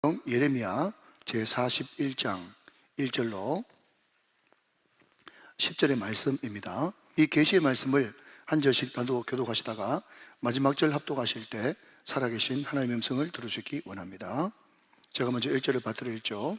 성경 예레미야 제41장 1절로 10절의 말씀입니다. 이 계시의 말씀을 한 절씩 나누어 교독하시다가 마지막 절 합독하실 때 살아계신 하나님의 음성을 들으시기 원합니다. 제가 먼저 1절을 받들어 읽죠.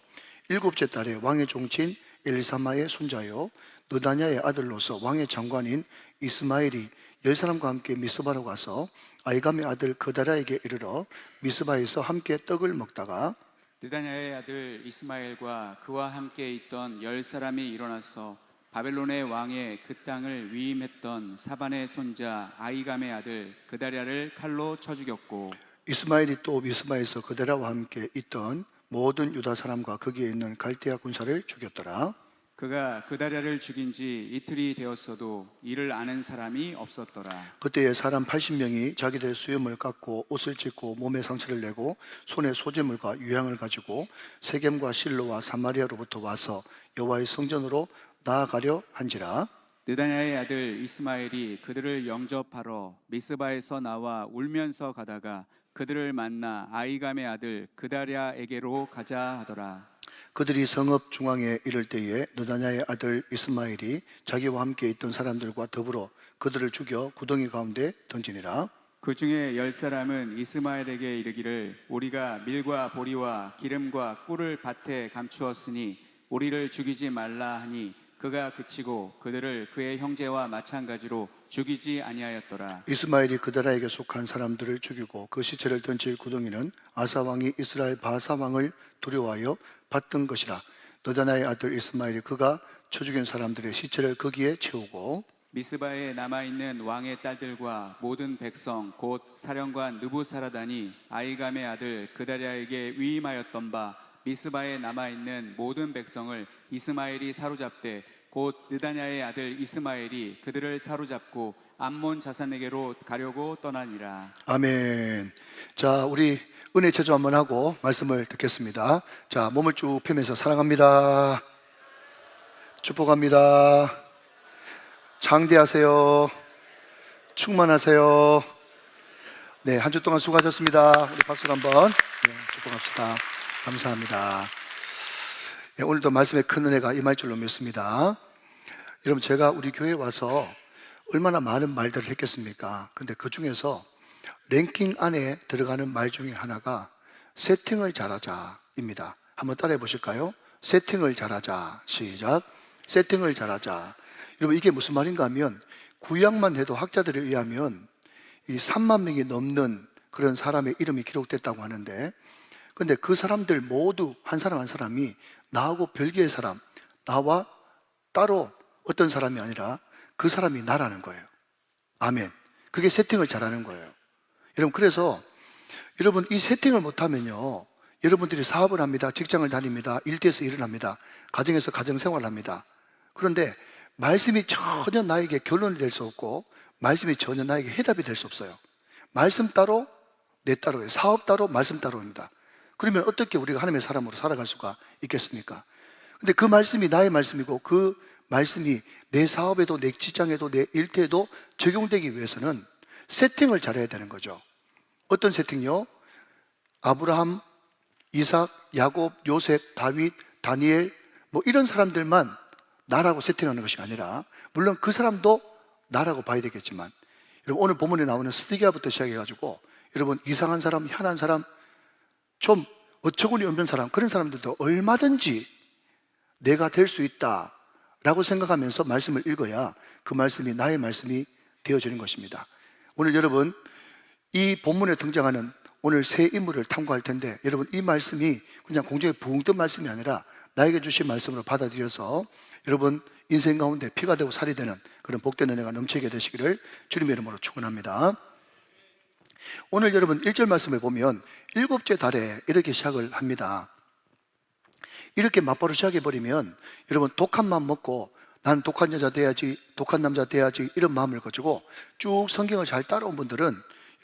일곱째 달에 왕의 종친 엘리사마의 손자요 느다냐의 아들로서 왕의 장관인 이스마엘이 10사람과 함께 미스바로 가서 아이감의 아들 그다랴에게 이르러 미스바에서 함께 떡을 먹다가 느다냐의 아들 이스마엘과 그와 함께 있던 10사람이 일어나서 바벨론의 왕의 그 땅을 위임했던 사반의 손자 아이감의 아들 그다랴를 칼로 쳐 죽였고, 이스마엘이 또 미스바에서 그다랴와 함께 있던 모든 유다 사람과 거기에 있는 갈대아 군사를 죽였더라. 그가 그다랴를 죽인 지 이틀이 되었어도 이를 아는 사람이 없었더라. 그때에 사람 80명이 자기들의 수염을 깎고 옷을 찢고 몸에 상처를 내고 손에 소재물과 유향을 가지고 세겜과 실로와 사마리아로부터 와서 여호와의 성전으로 나아가려 한지라. 느다냐의 아들 이스마엘이 그들을 영접하러 미스바에서 나와 울면서 가다가 그들을 만나 아이감의 아들 그다랴에게로 가자 하더라. 그들이 성읍 중앙에 이를 때에 느다냐의 아들 이스마엘이 자기와 함께 있던 사람들과 더불어 그들을 죽여 구덩이 가운데 던지니라. 그 중에 10사람은 이스마엘에게 이르기를 우리가 밀과 보리와 기름과 꿀을 밭에 감추었으니 우리를 죽이지 말라 하니 그가 그치고 그들을 그의 형제와 마찬가지로 죽이지 아니하였더라. 이스마엘이 그다랴에게 속한 사람들을 죽이고 그 시체를 던질 구덩이는 아사 왕이 이스라엘 바사 왕을 두려워하여 봤던 것이라. 느다냐의 아들 이스마엘이 그가 쳐 죽인 사람들의 시체를 거기에 채우고 미스바에 남아있는 왕의 딸들과 모든 백성 곧 사령관 느부사라단이 아이감의 아들 그다랴에게 위임하였던 바 미스바에 남아있는 모든 백성을 이스마엘이 사로잡되 곧 느다냐의 아들 이스마엘이 그들을 사로잡고 암몬 자산에게로 가려고 떠나니라. 아멘. 자, 우리 은혜 체조 한번 하고 말씀을 듣겠습니다. 자, 몸을 쭉 펴면서 사랑합니다. 축복합니다. 장대하세요. 충만하세요. 네, 한 주 동안 수고하셨습니다. 우리 박수 한번 축복합시다. 감사합니다. 네, 오늘도 말씀의 큰 은혜가 임할 줄로 믿습니다. 여러분, 제가 우리 교회에 와서 얼마나 많은 말들을 했겠습니까? 근데 그 중에서 랭킹 안에 들어가는 말 중에 하나가 세팅을 잘하자입니다. 한번 따라해 보실까요? 세팅을 잘하자. 시작. 세팅을 잘하자. 여러분, 이게 무슨 말인가 하면 구약만 해도 학자들에 의하면 이 3만 명이 넘는 그런 사람의 이름이 기록됐다고 하는데, 근데 그 사람들 모두 한 사람 한 사람이 나하고 별개의 사람, 나와 따로 어떤 사람이 아니라 그 사람이 나라는 거예요. 아멘. 그게 세팅을 잘하는 거예요. 여러분, 그래서 여러분 이 세팅을 못하면요, 여러분들이 사업을 합니다, 직장을 다닙니다, 일터에서 일을 합니다, 가정에서 가정생활을 합니다. 그런데 말씀이 전혀 나에게 결론이 될 수 없고 말씀이 전혀 나에게 해답이 될 수 없어요. 말씀 따로 내 따로예요. 사업 따로 말씀 따로입니다. 그러면 어떻게 우리가 하나님의 사람으로 살아갈 수가 있겠습니까? 근데 그 말씀이 나의 말씀이고 그 말씀이 내 사업에도 내 직장에도 내 일터에도 적용되기 위해서는 세팅을 잘해야 되는 거죠. 어떤 세팅요? 아브라함, 이삭, 야곱, 요셉, 다윗, 다니엘 뭐 이런 사람들만 나라고 세팅하는 것이 아니라, 물론 그 사람도 나라고 봐야 되겠지만, 여러분 오늘 본문에 나오는 스디기야부터 시작해가지고 여러분 이상한 사람, 희한한 사람, 좀 어처구니 없는 사람, 그런 사람들도 얼마든지 내가 될 수 있다라고 생각하면서 말씀을 읽어야 그 말씀이 나의 말씀이 되어지는 것입니다. 오늘 여러분 이 본문에 등장하는 오늘 새 인물을 탐구할 텐데, 여러분 이 말씀이 그냥 공중에 붕 뜬 말씀이 아니라 나에게 주신 말씀으로 받아들여서 여러분 인생 가운데 피가 되고 살이 되는 그런 복된 은혜가 넘치게 되시기를 주님의 이름으로 축원합니다. 오늘 여러분 1절 말씀을 보면 일곱째 달에 이렇게 시작을 합니다. 이렇게 맞바로 시작해버리면 여러분 독한 마음 먹고 나는 독한 여자 돼야지, 독한 남자 돼야지 이런 마음을 가지고 쭉 성경을 잘 따라온 분들은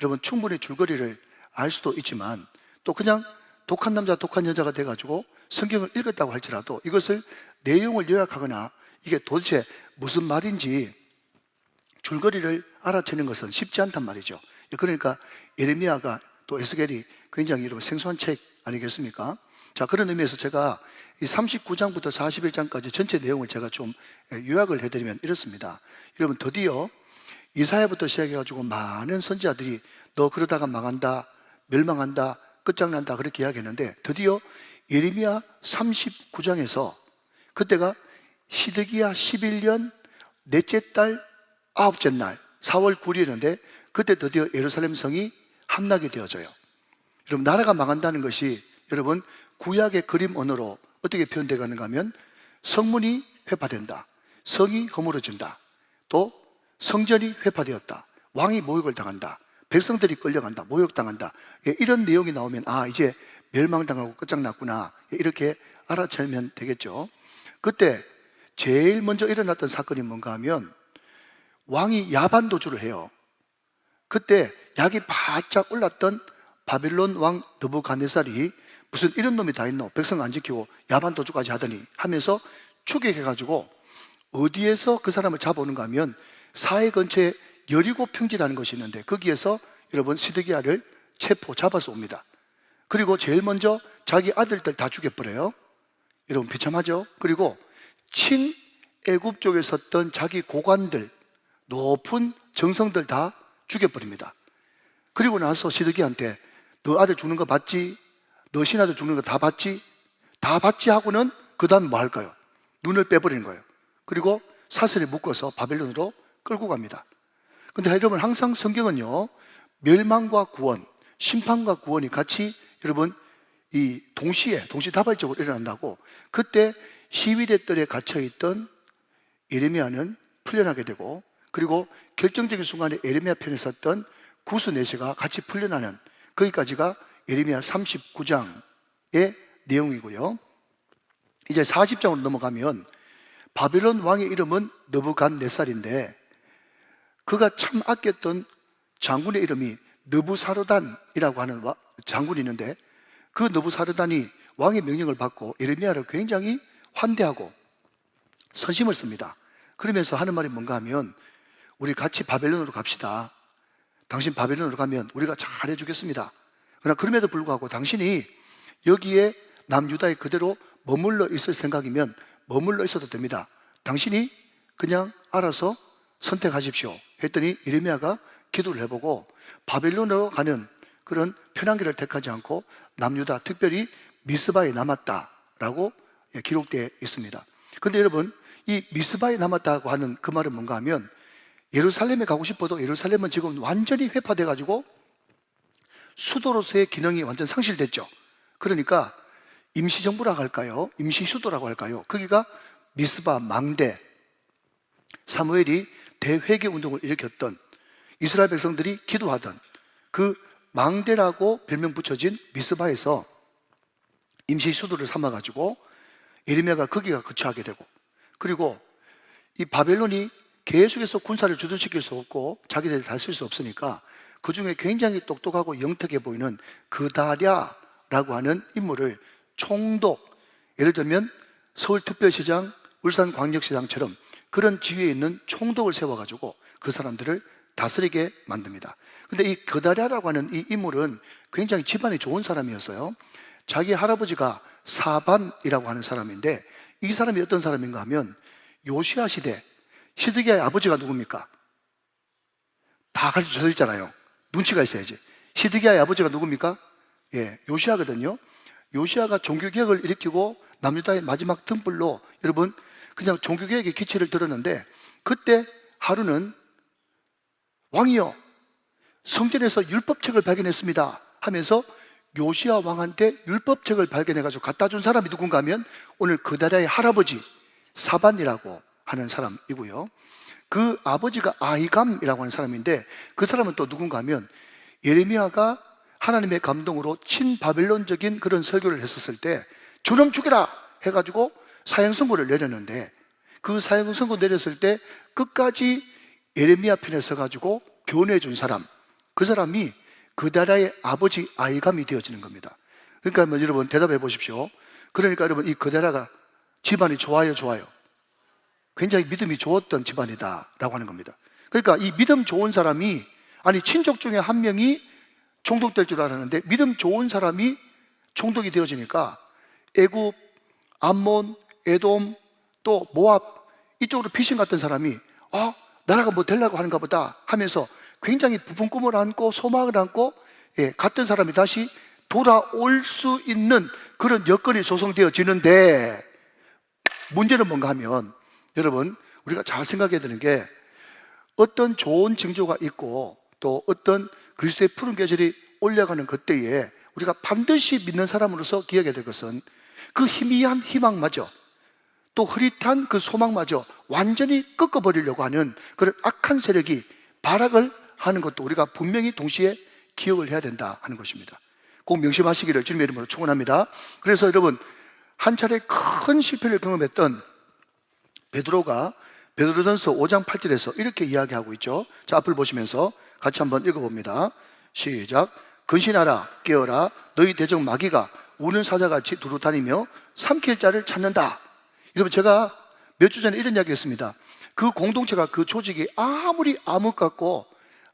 여러분 충분히 줄거리를 알 수도 있지만, 또 그냥 독한 남자, 독한 여자가 돼가지고 성경을 읽었다고 할지라도 이것을 내용을 요약하거나 이게 도대체 무슨 말인지 줄거리를 알아채는 것은 쉽지 않단 말이죠. 그러니까 예레미야가 또 에스겔이 굉장히 여러분 생소한 책 아니겠습니까? 자, 그런 의미에서 제가 이 39장부터 41장까지 전체 내용을 제가 좀 요약을 해드리면 이렇습니다. 여러분, 드디어 이사야부터 시작해가지고 많은 선지자들이 너 그러다가 망한다, 멸망한다, 끝장난다 그렇게 이야기했는데, 드디어 예레미야 39장에서 그때가 시드기야 11년 넷째 달 9째 날 4월 9일이었는데, 그때 드디어 예루살렘 성이 함락이 되어져요. 여러분, 나라가 망한다는 것이 여러분 구약의 그림 언어로 어떻게 표현되어 가는가 하면, 성문이 회파된다, 성이 허물어진다, 또 성전이 회파되었다, 왕이 모욕을 당한다, 백성들이 끌려간다, 모욕당한다, 이런 내용이 나오면 아, 이제 멸망당하고 끝장났구나, 이렇게 알아차리면 되겠죠. 그때 제일 먼저 일어났던 사건이 뭔가 하면, 왕이 야반도주를 해요. 그때 약이 바짝 올랐던 바벨론 왕 느부갓네살이 무슨 이런 놈이 다 있노, 백성 안 지키고 야반도주까지 하더니 하면서 추격해가지고 어디에서 그 사람을 잡아오는가 하면, 사해 근처에 여리고 평지라는 것이 있는데 거기에서 여러분 시드기야를 잡아서 옵니다. 그리고 제일 먼저 자기 아들들 다 죽여버려요. 여러분 비참하죠? 그리고 친애굽 쪽에 섰던 자기 고관들, 높은 정성들 다 죽여버립니다. 그리고 나서 시드기야한테 너 아들 죽는 거 봤지? 너 신하들 죽는 거 다 봤지? 다 봤지 하고는 그 다음에 뭐 할까요? 눈을 빼버리는 거예요. 그리고 사슬에 묶어서 바벨론으로 끌고 갑니다. 근데 여러분, 항상 성경은요, 멸망과 구원, 심판과 구원이 같이 여러분 이 동시다발적으로 일어난다고. 그때 시위대 뜰에 갇혀있던 예레미야는 풀려나게 되고, 그리고 결정적인 순간에 예레미야 편에 섰던 구스 내시가 같이 풀려나는, 거기까지가 예레미야 39장의 내용이고요. 이제 40장으로 넘어가면 바벨론 왕의 이름은 느부갓네살인데, 그가 참 아꼈던 장군의 이름이 느부사르단이라고 하는 장군이 있는데, 그 느부사르단이 왕의 명령을 받고 예레미야를 굉장히 환대하고 선심을 씁니다. 그러면서 하는 말이 뭔가 하면, 우리 같이 바벨론으로 갑시다. 당신 바벨론으로 가면 우리가 잘해주겠습니다. 그러나 그럼에도 불구하고 당신이 여기에 남유다에 그대로 머물러 있을 생각이면 머물러 있어도 됩니다. 당신이 그냥 알아서 선택하십시오 했더니 예레미야가 기도를 해보고 바벨론으로 가는 그런 편한 길을 택하지 않고 남유다, 특별히 미스바에 남았다라고 기록되어 있습니다. 그런데 여러분, 이 미스바에 남았다고 하는 그 말은 뭔가 하면, 예루살렘에 가고 싶어도 예루살렘은 지금 완전히 회파돼 가지고 수도로서의 기능이 완전 상실됐죠. 그러니까 임시정부라고 할까요? 임시수도라고 할까요? 거기가 미스바 망대, 사무엘이 대회개 운동을 일으켰던, 이스라엘 백성들이 기도하던 그 망대라고 별명 붙여진 미스바에서 임시수도를 삼아가지고 예레미야가 거기가 거처하게 되고, 그리고 이 바벨론이 계속해서 군사를 주둔시킬 수 없고 자기들이 다 쓸 수 없으니까 그 중에 굉장히 똑똑하고 영특해 보이는 그다랴라고 하는 인물을 총독, 예를 들면 서울특별시장, 울산광역시장처럼 그런 지위에 있는 총독을 세워가지고 그 사람들을 다스리게 만듭니다. 근데 이 그다랴라고 하는 이 인물은 굉장히 집안이 좋은 사람이었어요. 자기 할아버지가 사반이라고 하는 사람인데, 이 사람이 어떤 사람인가 하면, 요시야 시대 시드기야의 아버지가 누굽니까? 다 가르쳐 있잖아요. 눈치가 있어야지. 시드기야의 아버지가 누굽니까? 요시야거든요. 요시야가 종교개혁을 일으키고 남유다의 마지막 등불로 여러분 그냥 종교개혁의 기치를 들었는데, 그때 하루는 왕이요, 성전에서 율법책을 발견했습니다 하면서 요시야 왕한테 율법책을 발견해가지고 갖다 준 사람이 누군가 하면 오늘 그다랴의 할아버지 사반이라고 하는 사람이고요. 그 아버지가 아히감이라고 하는 사람인데, 그 사람은 또 누군가 하면 예레미야가 하나님의 감동으로 친바벨론적인 그런 설교를 했었을 때 저놈 죽여라 해가지고 사형선고를 내렸는데, 그 사형선고 내렸을 때 끝까지 예레미야 편에 서가지고 교훈해 준 사람, 그 사람이 그다랴의 아버지 아히감이 되어지는 겁니다. 그러니까 뭐 여러분 대답해 보십시오. 그러니까 여러분, 이 그다랴가 집안이 좋아요, 좋아요? 굉장히 믿음이 좋았던 집안이다라고 하는 겁니다. 그러니까 이 믿음 좋은 사람이, 아니 친족 중에 한 명이 총독될 줄 알았는데 믿음 좋은 사람이 총독이 되어지니까 애굽, 암몬, 에돔, 또 모압 이쪽으로 피신 갔던 사람이 나라가 뭐 되려고 하는가 보다 하면서 굉장히 부푼 꿈을 안고 소망을 안고 갔던 사람이 다시 돌아올 수 있는 그런 여건이 조성되어지는데, 문제는 뭔가 하면 여러분 우리가 잘 생각해야 되는 게, 어떤 좋은 징조가 있고 또 어떤 그리스도의 푸른 계절이 올라가는 그때에 우리가 반드시 믿는 사람으로서 기억해야 될 것은, 그 희미한 희망마저 또 흐릿한 그 소망마저 완전히 꺾어버리려고 하는 그런 악한 세력이 발악을 하는 것도 우리가 분명히 동시에 기억을 해야 된다 하는 것입니다. 꼭 명심하시기를 주님의 이름으로 축원합니다. 그래서 여러분, 한 차례 큰 실패를 경험했던 베드로가 베드로전서 5장 8절에서 이렇게 이야기하고 있죠. 자, 앞을 보시면서 같이 한번 읽어봅니다. 시작. 근신하라, 깨어라, 너희 대적 마귀가 우는 사자같이 두루 다니며 삼킬 자를 찾는다. 여러분, 제가 몇 주 전에 이런 이야기 했습니다. 그 공동체가, 그 조직이 아무리 암흑 같고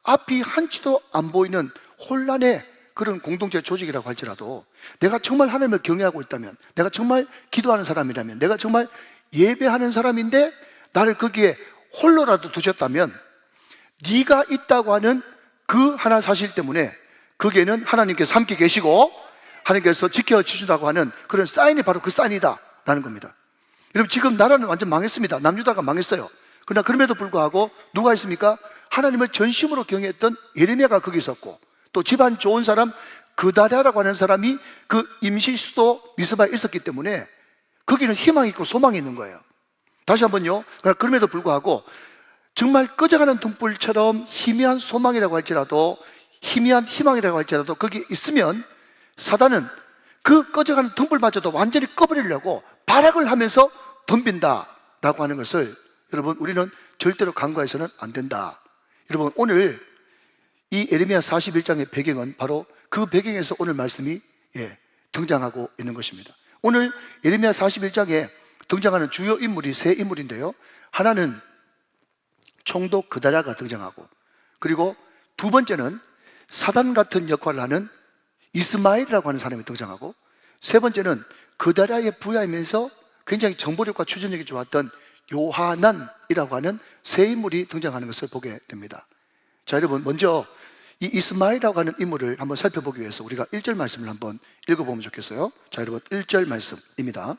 앞이 한치도 안 보이는 혼란의 그런 공동체 조직이라고 할지라도, 내가 정말 하나님을 경외하고 있다면, 내가 정말 기도하는 사람이라면, 내가 정말 예배하는 사람인데 나를 거기에 홀로라도 두셨다면, 네가 있다고 하는 그 하나 사실 때문에 거기에는 하나님께서 함께 계시고 하나님께서 지켜주신다고 하는 그런 사인이 바로 그 사인이다 라는 겁니다. 여러분, 지금 나라는 완전 망했습니다. 남유다가 망했어요. 그러나 그럼에도 불구하고 누가 있습니까? 하나님을 전심으로 경외했던 예레미야가 거기 있었고, 또 집안 좋은 사람 그다랴라고 하는 사람이 그 임시 수도 미스바에 있었기 때문에 거기는 희망이 있고 소망이 있는 거예요. 다시 한번요. 그러나 그럼에도 불구하고 정말 꺼져가는 등불처럼 희미한 소망이라고 할지라도, 희미한 희망이라고 할지라도 거기 있으면 사단은 그 꺼져가는 등불마저도 완전히 꺼버리려고 발악을 하면서 덤빈다라고 하는 것을 여러분, 우리는 절대로 간과해서는 안 된다. 여러분, 오늘 이 예레미야 41장의 배경은 바로 그 배경에서 오늘 말씀이 등장하고 있는 것입니다. 오늘 예레미야 41장에 등장하는 주요 인물이 세 인물인데요, 하나는 총독 그다랴가 등장하고, 그리고 두 번째는 사단 같은 역할을 하는 이스마엘이라고 하는 사람이 등장하고, 세 번째는 그다랴의 부하이면서 굉장히 정보력과 추진력이 좋았던 요하난이라고 하는 세 인물이 등장하는 것을 보게 됩니다. 자, 여러분, 먼저 이 이스마엘이라고 하는 인물을 한번 살펴보기 위해서 우리가 1절 말씀을 한번 읽어보면 좋겠어요. 자, 여러분, 1절 말씀입니다.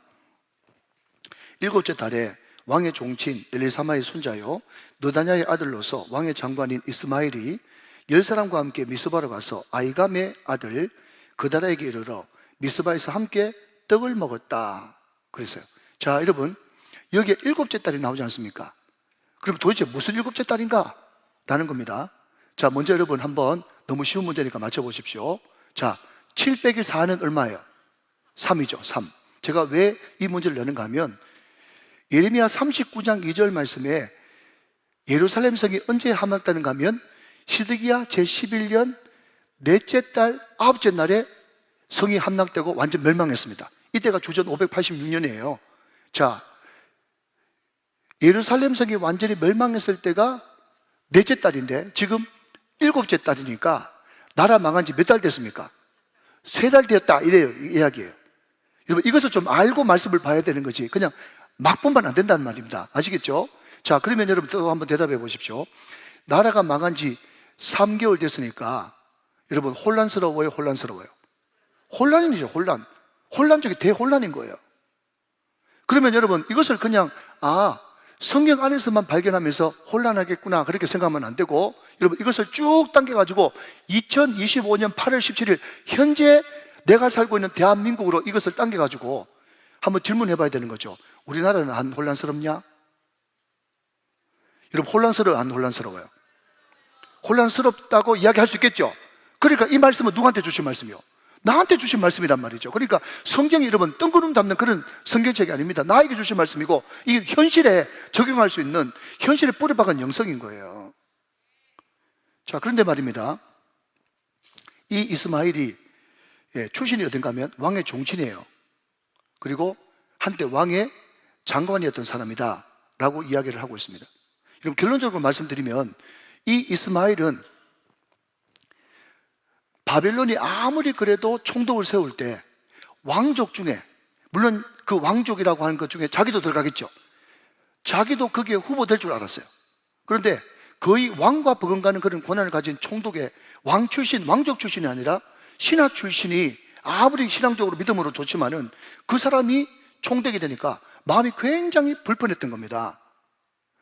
일곱째 달에 왕의 종친 엘리사마의 손자요 느다냐의 아들로서 왕의 장관인 이스마엘이 10사람과 함께 미스바로 가서 아이감의 아들 그다랴에게 이르러 미스바에서 함께 떡을 먹었다 그랬어요. 자, 여러분, 여기에 일곱째 딸이 나오지 않습니까? 그럼 도대체 무슨 일곱째 딸인가? 라는 겁니다. 자, 먼저 여러분 한번, 너무 쉬운 문제니까 맞춰보십시오. 자, 7 빼기 4는 얼마예요? 3이죠. 3. 제가 왜 이 문제를 내는가 하면, 예레미야 39장 2절 말씀에 예루살렘 성이 언제 함락되는가 하면 시드기야 제11년 넷째 달 9째 날에 성이 함락되고 완전 멸망했습니다. 이때가 주전 586년이에요. 자, 예루살렘 성이 완전히 멸망했을 때가 넷째 달인데 지금 7째 달이니까 나라 망한 지 몇 달 됐습니까? 3달 되었다, 이래요. 이야기예요. 여러분, 이것을 좀 알고 말씀을 봐야 되는 거지 그냥 막 보면 안 된다는 말입니다. 아시겠죠? 자, 그러면 여러분 또 한번 대답해 보십시오. 나라가 망한 지 3개월 됐으니까 여러분, 혼란스러워요? 혼란스러워요? 혼란이죠. 혼란 중에 대혼란인 거예요. 그러면 여러분, 이것을 그냥 성경 안에서만 발견하면서 혼란하겠구나 그렇게 생각하면 안 되고, 여러분, 이것을 쭉 당겨가지고 2025년 8월 17일 현재 내가 살고 있는 대한민국으로 이것을 당겨가지고 한번 질문해 봐야 되는 거죠. 우리나라는 안 혼란스럽냐? 여러분, 혼란스러워요? 안 혼란스러워요? 혼란스럽다고 이야기할 수 있겠죠? 그러니까 이 말씀은 누구한테 주신 말씀이요? 나한테 주신 말씀이란 말이죠. 그러니까 성경이 여러분 뜬구름 잡는 그런 성경책이 아닙니다. 나에게 주신 말씀이고, 이게 현실에 적용할 수 있는, 현실에 뿌리 박은 영성인 거예요. 자, 그런데 말입니다, 이 이스마엘이 출신이 어딘가 하면 왕의 종친이에요. 그리고 한때 왕의 장관이었던 사람이다 라고 이야기를 하고 있습니다. 그럼 결론적으로 말씀드리면 이 이스마엘은 바벨론이 아무리 그래도 총독을 세울 때 왕족 중에, 물론 그 왕족이라고 하는 것 중에 자기도 들어가겠죠. 자기도 거기에 후보될 줄 알았어요. 그런데 거의 왕과 버금가는 그런 권한을 가진 총독의 왕 출신, 왕족 출신이 아니라 신하 출신이 아무리 신앙적으로 믿음으로 좋지만은 그 사람이 총독이 되니까 마음이 굉장히 불편했던 겁니다.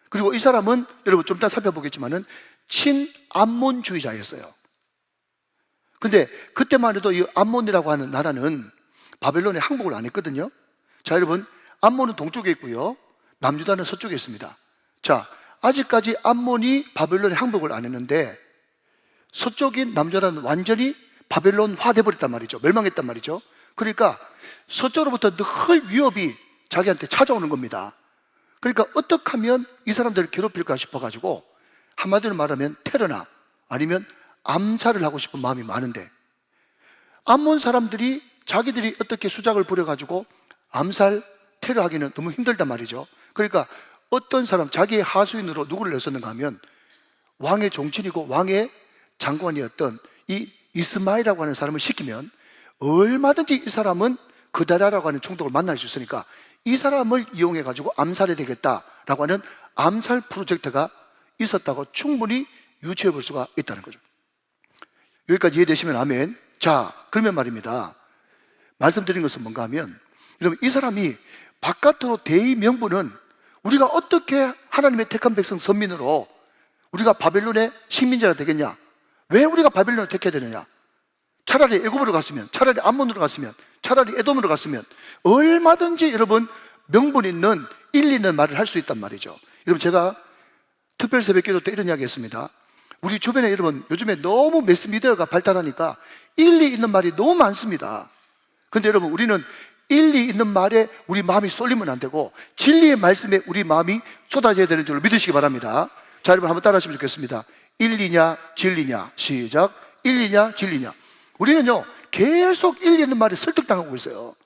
그리고 이 사람은 여러분 좀 이따 살펴보겠지만은 친암몬주의자였어요. 근데 그때만 해도 이 암몬이라고 하는 나라는 바벨론에 항복을 안 했거든요. 자, 여러분, 암몬은 동쪽에 있고요, 남유다는 서쪽에 있습니다. 자, 아직까지 암몬이 바벨론에 항복을 안 했는데 서쪽인 남유다는 완전히 바벨론화 돼버렸단 말이죠. 멸망했단 말이죠. 그러니까 서쪽으로부터 늘 위협이 자기한테 찾아오는 겁니다. 그러니까 어떻게 하면 이 사람들을 괴롭힐까 싶어가지고 한마디로 말하면 테러나 아니면 암살을 하고 싶은 마음이 많은데, 암몬 사람들이 자기들이 어떻게 수작을 부려가지고 암살, 테러하기는 너무 힘들단 말이죠. 그러니까 어떤 사람, 자기의 하수인으로 누구를 냈었는가 하면 왕의 종친이고 왕의 장관이었던 이 이스마엘이라고 하는 사람을 시키면 얼마든지 이 사람은 그다라라고 하는 총독을 만날 수 있으니까 이 사람을 이용해가지고 암살해야 되겠다라고 하는 암살 프로젝트가 있었다고 충분히 유추해 볼 수가 있다는 거죠. 여기까지 이해되시면 아멘. 자, 그러면 말입니다. 말씀드린 것은 뭔가 하면, 여러분, 이 사람이 바깥으로 대의 명분은 우리가 어떻게 하나님의 택한 백성 선민으로 우리가 바벨론의 식민자가 되겠냐? 왜 우리가 바벨론을 택해야 되느냐? 차라리 애굽으로 갔으면, 차라리 암몬으로 갔으면, 차라리 에돔으로 갔으면 얼마든지 여러분 명분 있는 일리 있는 말을 할 수 있단 말이죠. 여러분, 제가 특별 새벽 기도 때 이런 이야기 했습니다. 우리 주변에 여러분 요즘에 너무 매스미디어가 발달하니까 일리 있는 말이 너무 많습니다. 근데 여러분, 우리는 일리 있는 말에 우리 마음이 쏠리면 안 되고 진리의 말씀에 우리 마음이 쏟아져야 되는 줄로 믿으시기 바랍니다. 자, 여러분 한번 따라 하시면 좋겠습니다. 일리냐 진리냐. 시작. 일리냐 진리냐. 우리는요 계속 일리 있는 말에 설득당하고 있어요.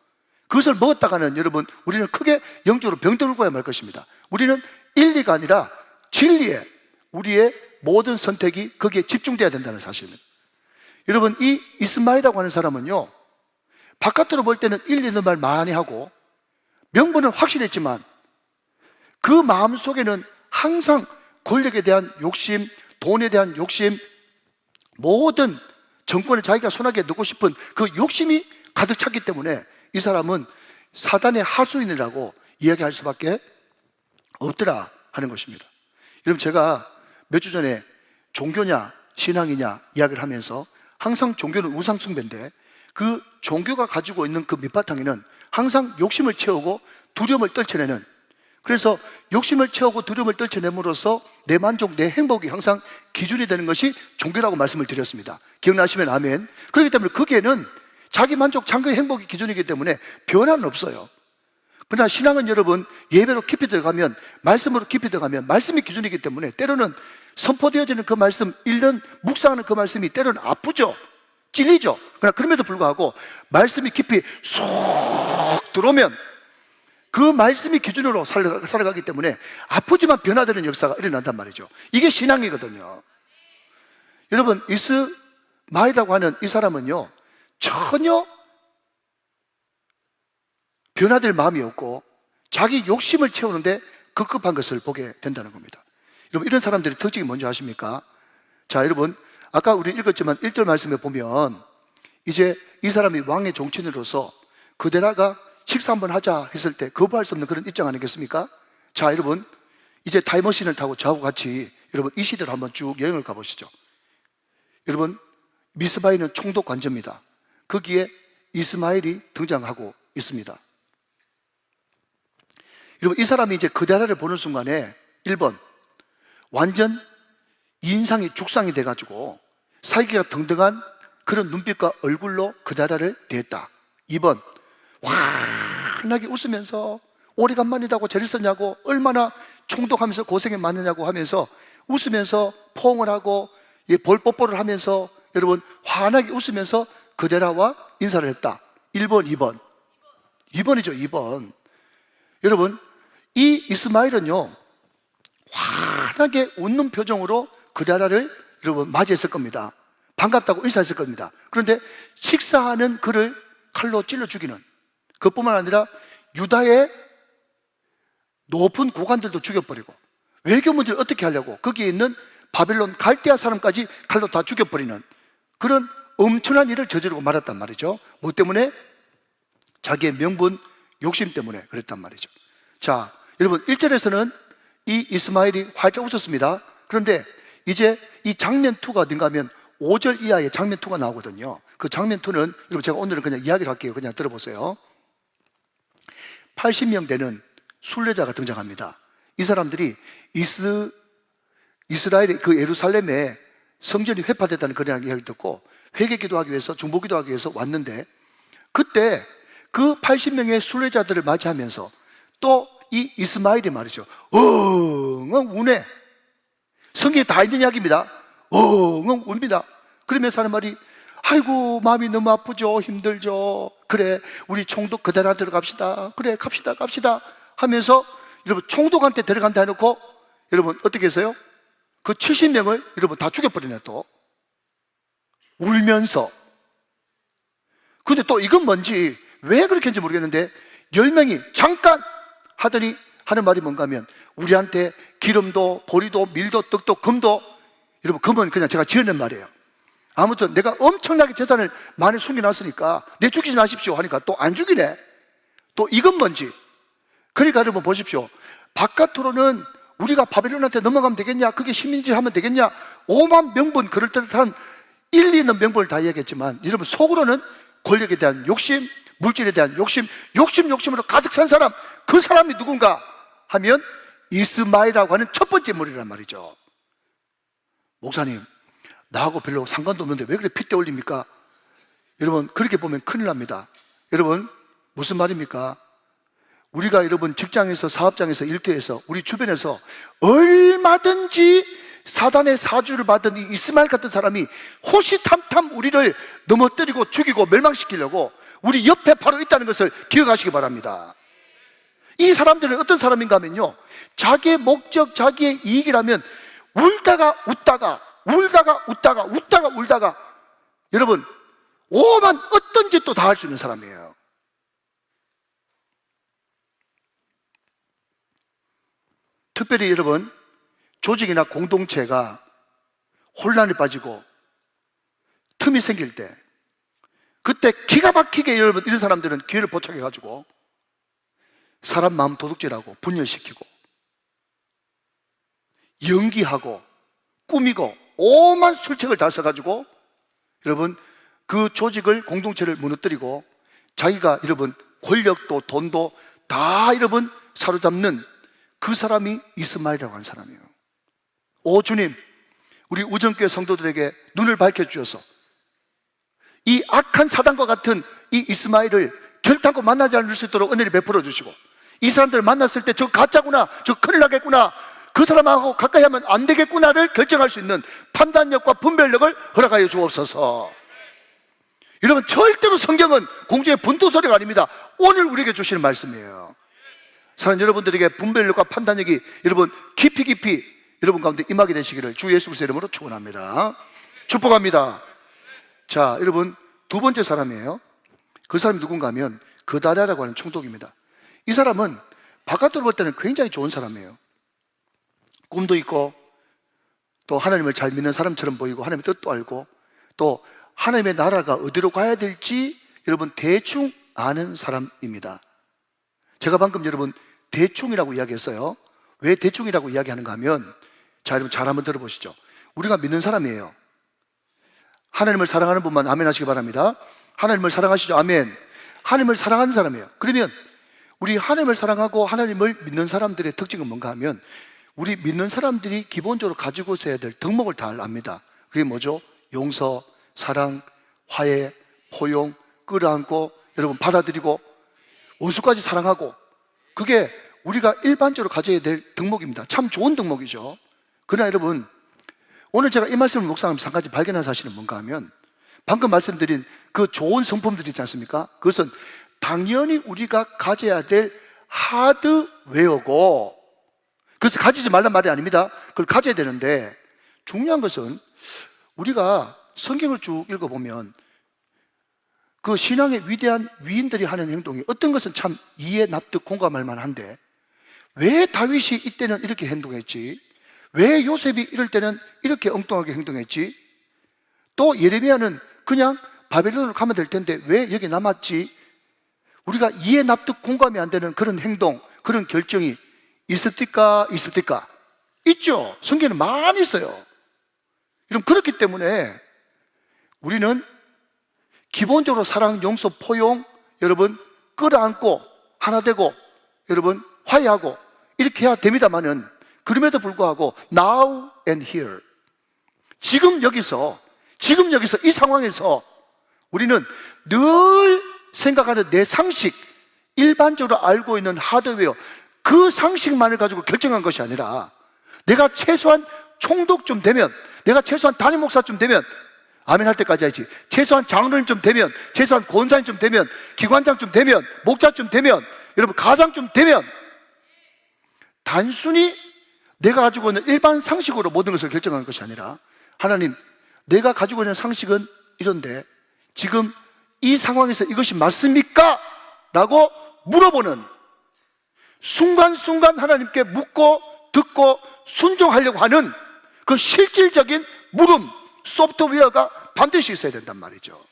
그것을 먹었다가는 여러분 우리는 크게 영적으로 병들고야 말 것입니다. 우리는 일리가 아니라 진리에 우리의 모든 선택이 거기에 집중돼야 된다는 사실입니다. 여러분, 이 이스마엘이라고 하는 사람은요 바깥으로 볼 때는 일리 있는 말 많이 하고 명분은 확실했지만 그 마음 속에는 항상 권력에 대한 욕심, 돈에 대한 욕심, 모든 정권을 자기가 손아귀에 넣고 싶은 그 욕심이 가득 찼기 때문에 이 사람은 사단의 하수인이라고 이야기할 수밖에 없더라 하는 것입니다. 여러분, 제가 몇 주 전에 종교냐 신앙이냐 이야기를 하면서 항상 종교는 우상 숭배인데 그 종교가 가지고 있는 그 밑바탕에는 항상 욕심을 채우고 두려움을 떨쳐내는, 그래서 욕심을 채우고 두려움을 떨쳐냄으로써 내 만족, 내 행복이 항상 기준이 되는 것이 종교라고 말씀을 드렸습니다. 기억나시면 아멘. 그렇기 때문에 거기에는 자기 만족, 자기의 행복이 기준이기 때문에 변화는 없어요. 그러나 신앙은 여러분 예배로 깊이 들어가면, 말씀으로 깊이 들어가면 말씀이 기준이기 때문에 때로는 선포되어지는 그 말씀, 읽는 묵상하는 그 말씀이 때로는 아프죠, 찔리죠. 그러나 그럼에도 불구하고 말씀이 깊이 쏙 들어오면 그 말씀이 기준으로 살아가기 때문에 아프지만 변화되는 역사가 일어난단 말이죠. 이게 신앙이거든요. 여러분, 이스마엘이라고 하는 이 사람은요 전혀 변화될 마음이 없고 자기 욕심을 채우는데 급급한 것을 보게 된다는 겁니다. 여러분, 이런 사람들의 특징이 뭔지 아십니까? 자, 여러분, 아까 우리 읽었지만 1절 말씀에 보면 이제 이 사람이 왕의 종친으로서 그데라가 식사 한번 하자 했을 때 거부할 수 없는 그런 입장 아니겠습니까? 자, 여러분, 이제 타임머신을 타고 저하고 같이 여러분 이 시대로 한번 쭉 여행을 가보시죠. 여러분, 미스바에 있는 총독 관저입니다. 거기에 이스마엘이 등장하고 있습니다. 여러분, 이 사람이 이제 그데라를 보는 순간에 1번 완전 인상이 죽상이 돼가지고 살기가 등등한 그런 눈빛과 얼굴로 그데라를 대했다. 2번 환하게 웃으면서 오래간만이다고 죄를 썼냐고, 얼마나 총독하면서 고생이 많으냐고 하면서 웃으면서 포옹을 하고 볼 뽀뽀를 하면서 여러분 환하게 웃으면서 그데라와 인사를 했다. 1번, 2번. 2번이죠, 2번. 여러분, 이 이스마엘은요 환하게 웃는 표정으로 그데라를 여러분 맞이했을 겁니다. 반갑다고 인사했을 겁니다. 그런데 식사하는 그를 칼로 찔러 죽이는, 그뿐만 아니라 유다의 높은 고관들도 죽여버리고, 외교 문제를 어떻게 하려고 거기에 있는 바벨론 갈대아 사람까지 칼로 다 죽여버리는 그런 엄청난 일을 저지르고 말았단 말이죠. 뭐 때문에? 자기의 명분 욕심 때문에 그랬단 말이죠. 자, 여러분 1절에서는 이 이스마엘이 활짝 웃었습니다. 그런데 이제 이 장면 2가 어딘가 하면 5절 이하의 장면 2가 나오거든요. 그 장면 2는 여러분 제가 오늘은 그냥 이야기를 할게요. 그냥 들어보세요. 80명 되는 순례자가 등장합니다. 이 사람들이 이스라엘의 그 예루살렘에 성전이 회파됐다는 그런 이야기를 듣고 회개 기도하기 위해서, 중보 기도하기 위해서 왔는데, 그때 그 80명의 순례자들을 맞이하면서 또 이 이스마엘이 말이죠, 엉엉 우네. 성경에 다 있는 이야기입니다. 엉엉 웁니다. 그러면서 하는 말이, 아이고 마음이 너무 아프죠, 힘들죠, 그래 우리 총독 그대로 들어갑시다, 그래 갑시다 하면서 여러분 총독한테 데려간다 해놓고 여러분 어떻게 했어요? 그 70명을 여러분 다 죽여버리네. 또 울면서. 근데 또 이건 뭔지 왜 그렇게 했는지 모르겠는데 10명이 잠깐 하더니 하는 말이 뭔가 하면, 우리한테 기름도 보리도 밀도 떡도 금도, 여러분 금은 그냥 제가 지어낸 말이에요. 아무튼 내가 엄청나게 재산을 많이 숨겨놨으니까 내 죽이지 마십시오 하니까 또 안 죽이네. 또 이건 뭔지. 그러니까 여러분 보십시오. 바깥으로는 우리가 바벨론한테 넘어가면 되겠냐, 그게 식민지 하면 되겠냐, 5만 명분 그럴듯한 일리 있는 명분을 다 이야기했지만, 여러분 속으로는 권력에 대한 욕심, 물질에 대한 욕심으로 가득 찬 사람, 그 사람이 누군가 하면 이스마엘이라고 하는 첫 번째 인물이란 말이죠. 목사님, 나하고 별로 상관도 없는데 왜 그래 핏대 올립니까? 여러분 그렇게 보면 큰일 납니다. 여러분 무슨 말입니까? 우리가 여러분 직장에서, 사업장에서, 일터에서, 우리 주변에서 얼마든지 사단의 사주를 받은 이 이스마엘 같은 사람이 호시탐탐 우리를 넘어뜨리고 죽이고 멸망시키려고 우리 옆에 바로 있다는 것을 기억하시기 바랍니다. 이 사람들은 어떤 사람인가 하면요, 자기의 목적, 자기의 이익이라면 울다가 웃다가 여러분 오만 어떤 짓도 다 할 수 있는 사람이에요. 특별히 여러분 조직이나 공동체가 혼란에 빠지고 틈이 생길 때, 그때 기가 막히게 여러분 이런 사람들은 기회를 포착해 가지고 사람 마음 도둑질하고 분열시키고 연기하고 꾸미고 오만 술책을 다 써가지고 여러분 그 조직을, 공동체를 무너뜨리고 자기가 여러분 권력도 돈도 다 여러분 사로잡는 그 사람이 이스마엘이라고 하는 사람이에요. 오 주님, 우리 우정교회 성도들에게 눈을 밝혀주셔서 이 악한 사단과 같은 이 이스마엘을 결단코 만나지 않을 수 있도록 은혜를 베풀어 주시고, 이 사람들을 만났을 때 저 가짜구나, 저 큰일 나겠구나, 그 사람하고 가까이 하면 안 되겠구나를 결정할 수 있는 판단력과 분별력을 허락하여 주옵소서. 여러분 절대로 성경은 공중의 분도소리가 아닙니다. 오늘 우리에게 주시는 말씀이에요. 사랑하는 여러분들에게 분별력과 판단력이 여러분 깊이 여러분 가운데 임하게 되시기를 주 예수 그리스도의 이름으로 축원합니다. 축복합니다. 자, 여러분 두 번째 사람이에요. 그 사람이 누군가 하면 그다랴라고 하는 총독입니다. 이 사람은 바깥으로 볼 때는 굉장히 좋은 사람이에요. 꿈도 있고 또 하나님을 잘 믿는 사람처럼 보이고 하나님의 뜻도 알고 또 하나님의 나라가 어디로 가야 될지 여러분 대충 아는 사람입니다. 제가 방금 여러분 대충이라고 이야기했어요. 왜 대충이라고 이야기하는가 하면, 자 여러분 잘 한번 들어보시죠. 우리가 믿는 사람이에요. 하나님을 사랑하는 분만 아멘 하시기 바랍니다. 하나님을 사랑하시죠? 아멘. 하나님을 사랑하는 사람이에요. 그러면 우리 하나님을 사랑하고 하나님을 믿는 사람들의 특징은 뭔가 하면, 우리 믿는 사람들이 기본적으로 가지고 있어야 될 덕목을 다 압니다. 그게 뭐죠? 용서, 사랑, 화해, 포용, 끌어안고 여러분 받아들이고 원수까지 사랑하고, 그게 우리가 일반적으로 가져야 될 덕목입니다. 참 좋은 덕목이죠. 그러나 여러분 오늘 제가 이 말씀을 묵상하면서 한 가지 발견한 사실은 뭔가 하면, 방금 말씀드린 그 좋은 성품들 있지 않습니까? 그것은 당연히 우리가 가져야 될 하드웨어고, 그래서 가지지 말란 말이 아닙니다. 그걸 가져야 되는데, 중요한 것은 우리가 성경을 쭉 읽어보면 그 신앙의 위대한 위인들이 하는 행동이 어떤 것은 참 이해, 납득, 공감할 만한데 왜 다윗이 이때는 이렇게 행동했지? 왜 요셉이 이럴 때는 이렇게 엉뚱하게 행동했지? 또 예레미야는 그냥 바벨론으로 가면 될 텐데 왜 여기 남았지? 우리가 이해, 납득, 공감이 안 되는 그런 행동, 그런 결정이 있습니까? 있습니까? 있죠. 성경에는 많이 있어요. 여러분, 그렇기 때문에 우리는 기본적으로 사랑, 용서, 포용, 여러분 끌어안고 하나 되고 여러분 화해하고 이렇게 해야 됩니다만은 그럼에도 불구하고 now and here 지금 여기서 이 상황에서 우리는 늘 생각하는 내 상식, 일반적으로 알고 있는 하드웨어 그 상식만을 가지고 결정한 것이 아니라 내가 최소한 총독 좀 되면, 내가 최소한 담임 목사 좀 되면 아멘 할 때까지 하지, 최소한 장로님 좀 되면, 최소한 권사님 좀 되면, 기관장 좀 되면, 목자 좀 되면, 여러분 가장 좀 되면 단순히 내가 가지고 있는 일반 상식으로 모든 것을 결정하는 것이 아니라 하나님, 내가 가지고 있는 상식은 이런데 지금 이 상황에서 이것이 맞습니까? 라고 물어보는 순간순간 하나님께 묻고 듣고 순종하려고 하는 그 실질적인 물음, 소프트웨어가 반드시 있어야 된단 말이죠.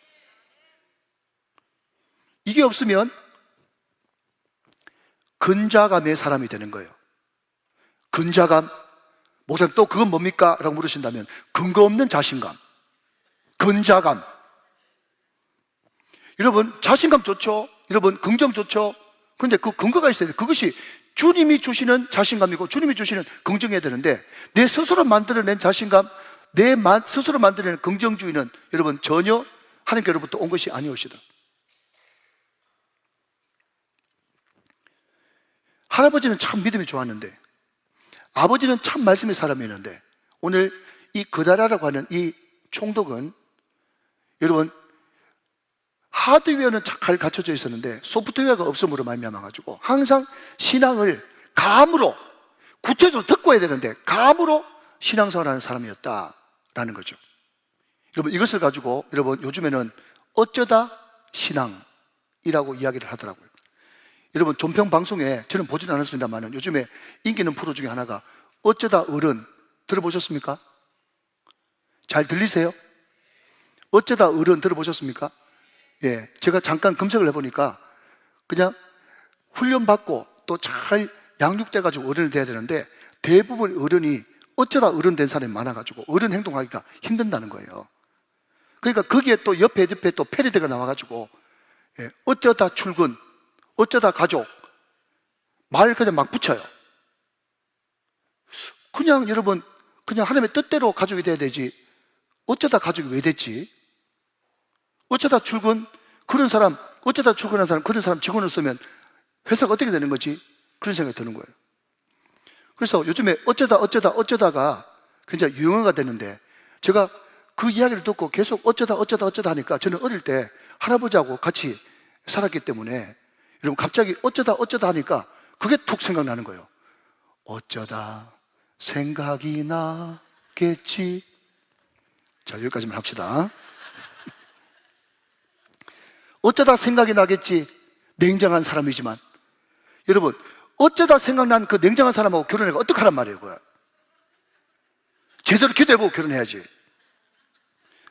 이게 없으면 근자감의 사람이 되는 거예요. 근자감, 목사님 또 그건 뭡니까? 라고 물으신다면 근거 없는 자신감, 근자감. 여러분 자신감 좋죠? 여러분 긍정 좋죠? 그런데 그 근거가 있어야 돼요. 그것이 주님이 주시는 자신감이고 주님이 주시는 긍정해야 되는데 내 스스로 만들어낸 자신감, 내 스스로 만들어낸 긍정주의는 여러분 전혀 하나님께로부터 온 것이 아니오시다. 할아버지는 참 믿음이 좋았는데 아버지는 참 말씀의 사람이었는데 오늘 이 그다라라고 하는 이 총독은 여러분 하드웨어는 잘 갖춰져 있었는데 소프트웨어가 없음으로 말미암아가지고 항상 신앙을 감으로 구체적으로 듣고 해야 되는데 감으로 신앙생활하는 사람이었다라는 거죠. 여러분 이것을 가지고 여러분 요즘에는 어쩌다 신앙이라고 이야기를 하더라고요. 여러분 종편 방송에 저는 보지는 않았습니다만 요즘에 인기 있는 프로 중에 하나가 어쩌다 어른 들어보셨습니까? 잘 들리세요? 어쩌다 어른 들어보셨습니까? 예, 제가 잠깐 검색을 해보니까 그냥 훈련받고 또 잘 양육돼가지고 어른이 돼야 되는데 대부분 어른이 어쩌다 어른 된 사람이 많아가지고 어른 행동하기가 힘든다는 거예요. 그러니까 거기에 또 옆에 또 패러디가 나와가지고 예, 어쩌다 출근, 어쩌다 가족 말 그냥 막 붙여요. 그냥 여러분 그냥 하나님의 뜻대로 가족이 돼야 되지 어쩌다 가족이 왜 됐지? 어쩌다 출근, 그런 사람, 어쩌다 출근한 사람, 그런 사람 직원을 쓰면 회사가 어떻게 되는 거지? 그런 생각이 드는 거예요. 그래서 요즘에 어쩌다가 굉장히 유행어가 되는데 제가 그 이야기를 듣고 계속 어쩌다 하니까 저는 어릴 때 할아버지하고 같이 살았기 때문에 여러분 갑자기 어쩌다 하니까 그게 툭 생각나는 거예요. 어쩌다 생각이 나겠지. 자, 여기까지만 합시다. 어쩌다 생각이 나겠지. 냉정한 사람이지만 여러분 어쩌다 생각난 그 냉정한 사람하고 결혼해가 어떡하란 말이에요 그거야. 제대로 기도해보고 결혼해야지.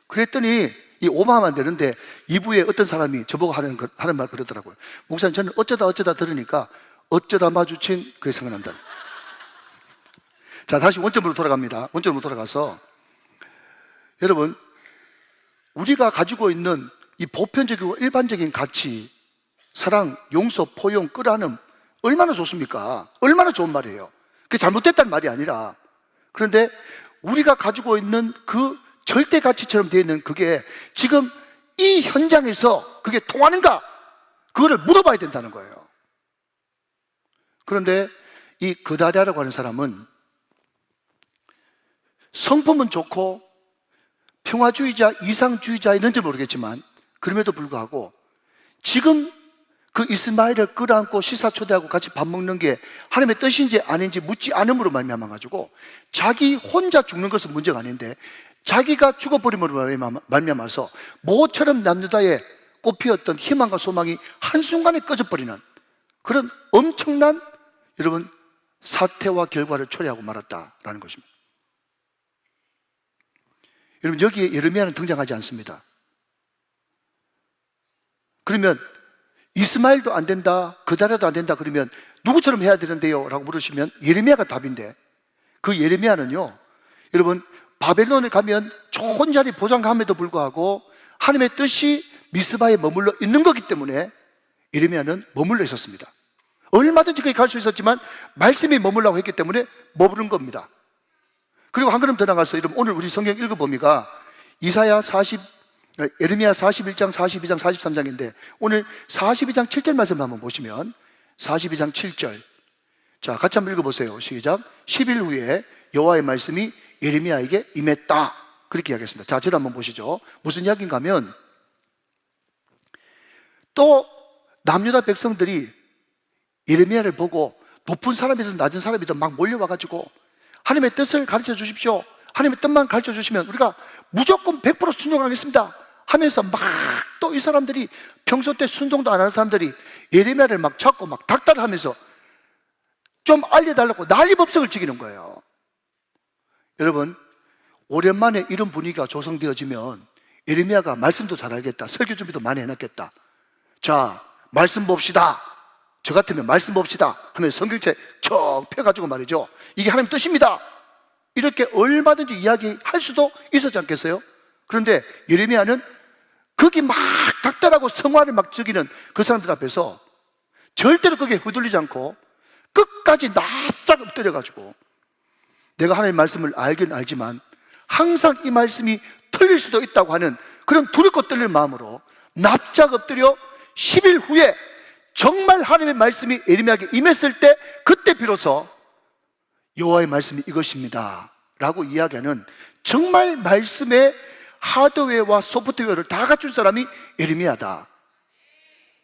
그랬더니 이 오버하면 되는데 2부에 어떤 사람이 저보고 하는 말 그러더라고요. 목사님 저는 어쩌다 들으니까 어쩌다 마주친 그게 생각난다. 자, 다시 원점으로 돌아갑니다. 원점으로 돌아가서 여러분 우리가 가지고 있는 이 보편적이고 일반적인 가치, 사랑, 용서, 포용, 끌어안음 얼마나 좋습니까? 얼마나 좋은 말이에요. 그게 잘못됐다는 말이 아니라 그런데 우리가 가지고 있는 그 절대 가치처럼 되어 있는 그게 지금 이 현장에서 그게 통하는가? 그거를 물어봐야 된다는 거예요. 그런데 이 그다랴라고 하는 사람은 성품은 좋고 평화주의자, 이상주의자인지 모르겠지만 그럼에도 불구하고 지금 그 이스마엘을 끌어안고 시사초대하고 같이 밥 먹는 게 하나님의 뜻인지 아닌지 묻지 않음으로 말미암아 가지고 자기 혼자 죽는 것은 문제가 아닌데 자기가 죽어버림으로 말미암아서 모처럼 남유다의 꽃피었던 희망과 소망이 한순간에 꺼져버리는 그런 엄청난 여러분 사태와 결과를 초래하고 말았다라는 것입니다. 여러분 여기에 예레미야는 등장하지 않습니다. 그러면 이스마엘도 안 된다, 그다라도 안 된다 그러면 누구처럼 해야 되는데요? 라고 물으시면 예레미야가 답인데, 그 예레미야는요 여러분 바벨론에 가면 좋은 자리 보장함에도 불구하고 하나님의 뜻이 미스바에 머물러 있는 거기 때문에 예레미야는 머물러 있었습니다. 얼마든지 거기 갈 수 있었지만 말씀이 머물라고 했기 때문에 머무른 겁니다. 그리고 한 걸음 더 나가서 여러분 오늘 우리 성경 읽어보니까 예레미야 41장, 42장, 43장인데 오늘 42장 7절 말씀 한번 보시면 42장 7절, 자 같이 한번 읽어보세요. 시작. 10일 후에 여호와의 말씀이 예레미야에게 임했다, 그렇게 이야기했습니다. 자 저를 한번 보시죠. 무슨 이야기인가 하면 또 남유다 백성들이 예레미야를 보고 높은 사람에서 낮은 사람이든 막 몰려와가지고 하나님의 뜻을 가르쳐 주십시오, 하나님의 뜻만 가르쳐 주시면 우리가 무조건 100% 순종하겠습니다 하면서 막 또 이 사람들이 평소 때 순종도 안 하는 사람들이 예레미야를 막 찾고 막 닥달하면서 좀 알려달라고 난리법석을 지기는 거예요. 여러분 오랜만에 이런 분위기가 조성되어지면 예레미야가 말씀도 잘 알겠다, 설교 준비도 많이 해놨겠다. 자 말씀 봅시다, 저 같으면 말씀 봅시다 하면서 성경책 척 펴가지고 말이죠, 이게 하나님 뜻입니다 이렇게 얼마든지 이야기할 수도 있었지 않겠어요? 그런데 예레미야는 거기 막 닥달하고 성화를 막 즐기는 그 사람들 앞에서 절대로 거기에 휘둘리지 않고 끝까지 납작 엎드려가지고 내가 하나님의 말씀을 알긴 알지만 항상 이 말씀이 틀릴 수도 있다고 하는 그런 두렵고 떨릴 마음으로 납작 엎드려 10일 후에 정말 하나님의 말씀이 예레미야에게 임했을 때 그때 비로소 여호와의 말씀이 이것입니다 라고 이야기하는 정말 말씀의 하드웨어와 소프트웨어를 다 갖춘 사람이 예레미야다.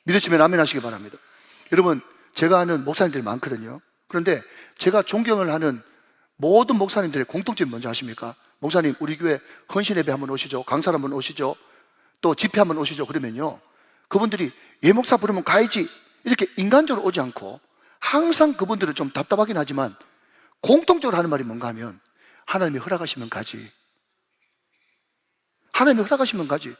믿으시면 아멘 하시기 바랍니다. 여러분 제가 아는 목사님들이 많거든요. 그런데 제가 존경을 하는 모든 목사님들의 공통점이 뭔지 아십니까? 목사님 우리 교회 헌신 예배 한번 오시죠, 강사 한번 오시죠, 또 집회 한번 오시죠 그러면요 그분들이 예 목사 부르면 가야지 이렇게 인간적으로 오지 않고 항상 그분들은 좀 답답하긴 하지만 공통적으로 하는 말이 뭔가 하면 하나님이 허락하시면 가지, 하나님이 허락하시면 가지.